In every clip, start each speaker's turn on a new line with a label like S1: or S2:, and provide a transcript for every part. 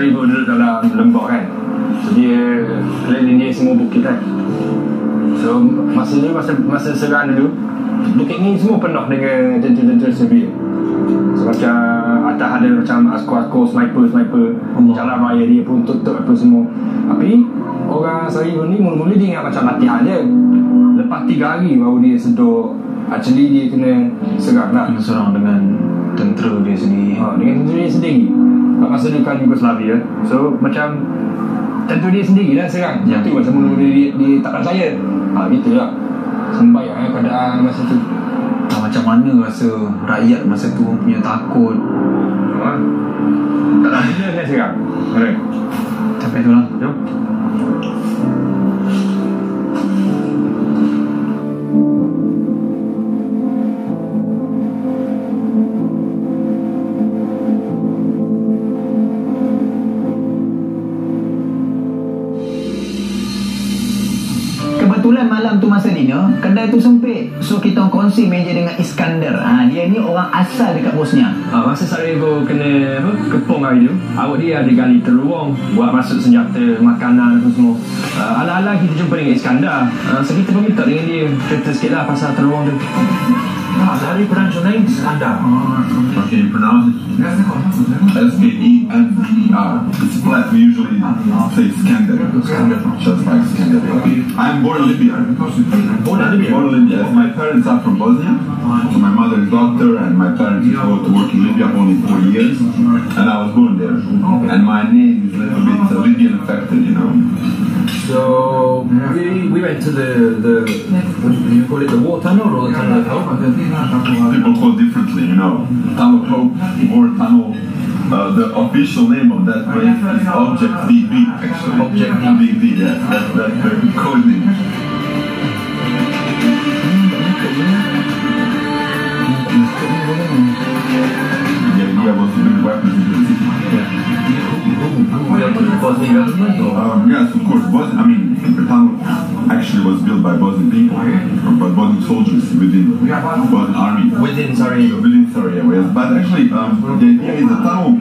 S1: River duduk dalam lembah kan. So dia keliling dia semua bukit kan. So masa serang dulu, bukit ni semua penuh dengan tentera-tentera Serbia. So macam atas ada macam askar-askar, sniper jalan raya dia pun tutup apa semua. Tapi orang Sarajevo ni mula-mula dia ingat macam latihan je. Lepas 3 hari baru dia sedar actually dia kena serang lah.
S2: Kena serang dengan tentera dia sendiri.
S1: Dengan tentera dia sendiri. Masa dulu kan Yugoslavia. So macam tentera dia sendiri lah serang. Itu masa mula-mula dia tak percaya. Gitu lah. Sembayang keadaan masa tu.
S2: Macam mana rasa rakyat masa tu punya takut?
S1: Tak ada benda kan serang. Alright.
S2: Sampai tu lah.
S1: Jom.
S3: Kebetulan malam tu masa dinner, kedai tu sempit. So kita kongsi meja dengan Iskandar. Dia ni orang asal dekat Bosnia.
S1: Masa Sarajevo kena kepung hari tu, awak dia ada gali terowong buat masuk senjata, makanan apa semua. Ala-ala kita jumpa dengan Iskandar. So kita pun minta dengan dia cerita sikit lah pasal terowong tu.
S4: How do you pronounce your name? Iskandar.
S5: Can you pronounce it? Skender. It's flat. We usually say Skender. Just like Skender. I'm born in Libya.
S4: Born in Libya?
S5: Yes. My parents are from Bosnia. So my mother is doctor and my parents go to work in Libya for only 4 years. And I was born there. And my name is a little bit Libyan affected, you know.
S4: So we went to the what do you call it, the war tunnel or the tunnel of hope?
S5: People call differently, you know. Tunnel of Hope, War Tunnel. The official name of that place is Object DB, actually.
S4: Object
S5: DB, yes. That's the code name. The idea was to bring weapons into the city.
S4: Bosnian government?
S5: Yes, of course. The tunnel actually was built by Bosnian people, by Bosnian soldiers within Bosnian army.
S4: Within Sarajevo?
S5: Within Sarajevo, yes. But actually, the idea is the tunnel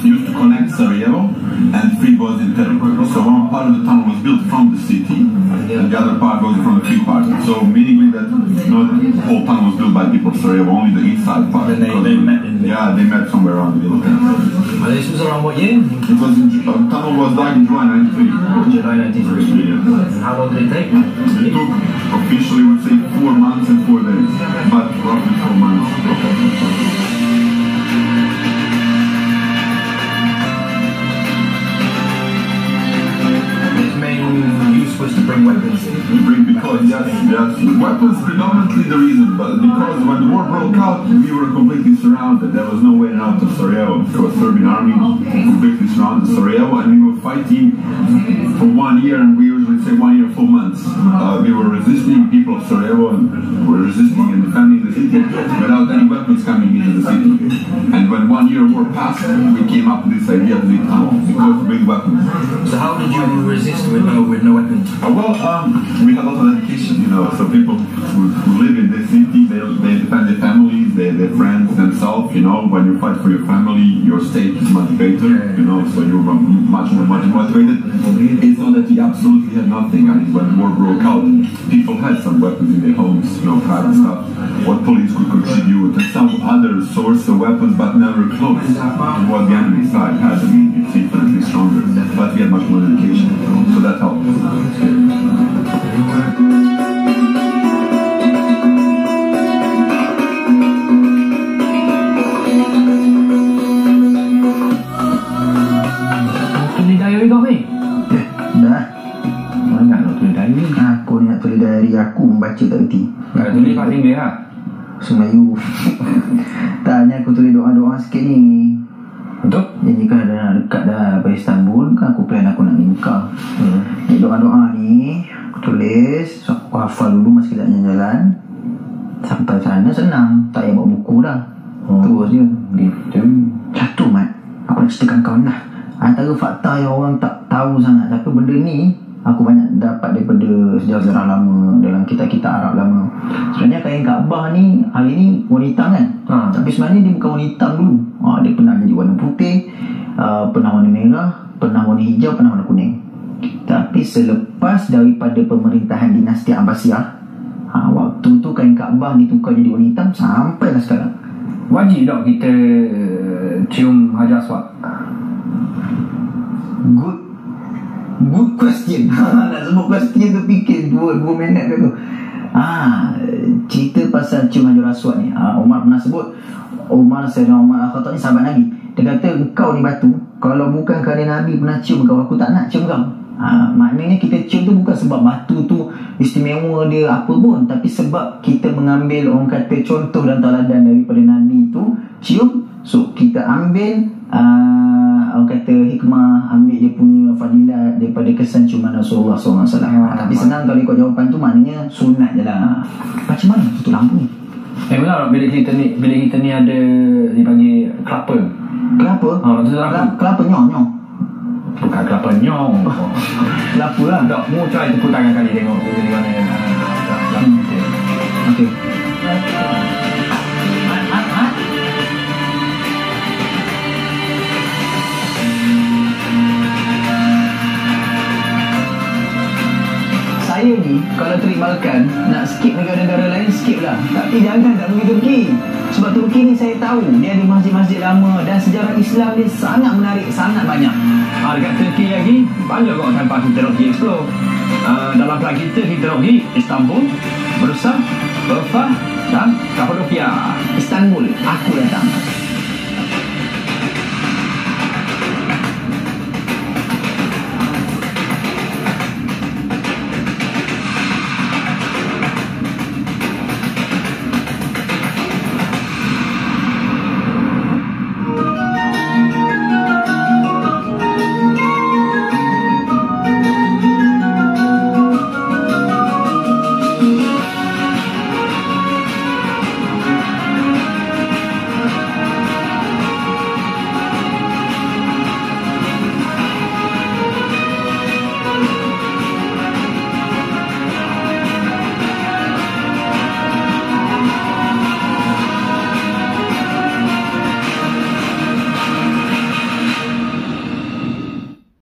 S5: used to connect Sarajevo and free Bosnian territory. So one part of the tunnel was built from the city, and the other part goes from the free part. So meaning that not the whole tunnel was built by people of Sarajevo, only the inside part.
S4: And they met in the...
S5: Yeah, they met somewhere around the middle.
S4: And this was around what year?
S5: It was tunnel was dug in July 93.
S4: July 93. And how long did it take?
S5: It took officially, would say, 4 months and 4 days, but roughly 4 months.
S4: Its main use was to bring weapons in.
S5: Because weapons predominantly the reason, but because when the war broke out, we were completely surrounded. There was no way out of Sarajevo. There was Serbian army completely surrounded Sarajevo, and we were fighting for 1 year, and we usually say 1 year, 4 months. We were resisting, people of Sarajevo were resisting and defending the city without any weapons coming into the city. And when 1 year war passed, we came up with this idea of the tunnel because of big weapons.
S4: So how did you resist with no weapons?
S5: We had a lot of education, you know, so people who live in this city, they defend their families, their friends, themselves, you know. When you fight for your family, your state is much greater, you know, so you're much more motivated. It's not that we absolutely had nothing. I mean, when the war broke out, people had some weapons in their homes, you know, private stuff, what police could contribute, and some other source of weapons, but never close to what the enemy side had. I mean, it's infinitely stronger, but we had much more education, so that helped.
S1: Tulis diary kau ni?
S3: Dah.
S1: Mana nak tulis diary?
S3: Aku ni nak tulis diary aku membaca tak reti.
S1: Tulis Pak Tinggi lah.
S3: Semayu. Tanya aku tulis doa-doa sikit ni.
S1: Betul?
S3: Jadi kan dah dekat dah sampai Istanbul kan, aku plan aku nak nikah. Jadi doa-doa ni aku tulis, so aku hafal dulu masa kita jalan-jalan. Sampai sana senang, tak payah bawa buku dah. Terus je.
S1: Gitu.
S3: Satu Mat, aku nak ceritakan kau dah. Antara fakta yang orang tak tahu sangat, tapi benda ni aku banyak dapat daripada sejarah lama, dalam kitab-kitab Arab lama. Sebenarnya kain Kaabah ni hari ni warna hitam kan, tapi sebenarnya dia bukan warna hitam dulu. Dia pernah jadi warna putih, pernah warna merah, pernah warna hijau, pernah warna kuning. Tapi selepas daripada pemerintahan dinasti Abbasiyah, waktu tu kain Kaabah ditukar jadi warna hitam sampailah sekarang.
S1: Wajib tak kita cium Hajar Aswad?
S3: Good question. Nak sebut question tu fikir 2 minit ke tu. Cerita pasal cium Hajar Aswad ni, Umar pernah sebut. Sayyidina Umar Al-Khattab ni sahabat Nabi. Dia kata, engkau ni batu, kalau bukan kerana Nabi pernah cium kau, aku tak nak cium kau. Maknanya kita cium tu bukan sebab batu tu istimewa dia apa pun, tapi sebab kita mengambil, orang kata, contoh dan teladan daripada Nabi tu cium. So kita ambil orang kata hikmah, ambil dia punya fadilat daripada kesan ciuman Rasulullah SAW. Tapi senang kalau ikut jawapan tu, maknanya sunat je lah. Macam mana tutup lampu ni?
S1: Benar tak bila kita ni ada dipanggil kelapa?
S3: Kelapa? Kelapa nyong.
S1: Bukan kelapa nyong.
S3: Kelapa lah.
S1: Tak, mu try tepuk tangan kali tengok di mana kelapa.
S3: Okey. Saya ni kalau terimakan nak skip negara-negara lain, skip lah. Tapi jangan tak pergi Turki. Sebab Turki ni saya tahu dia ada masjid-masjid lama dan sejarah Islam dia sangat menarik, sangat banyak.
S1: Dekat Turki lagi banyak kok tempat kita nak pergi explore. Dalam plan kita nak pergi Istanbul, Bursa, Urfa dan Kapadokia.
S3: Istanbul aku datang.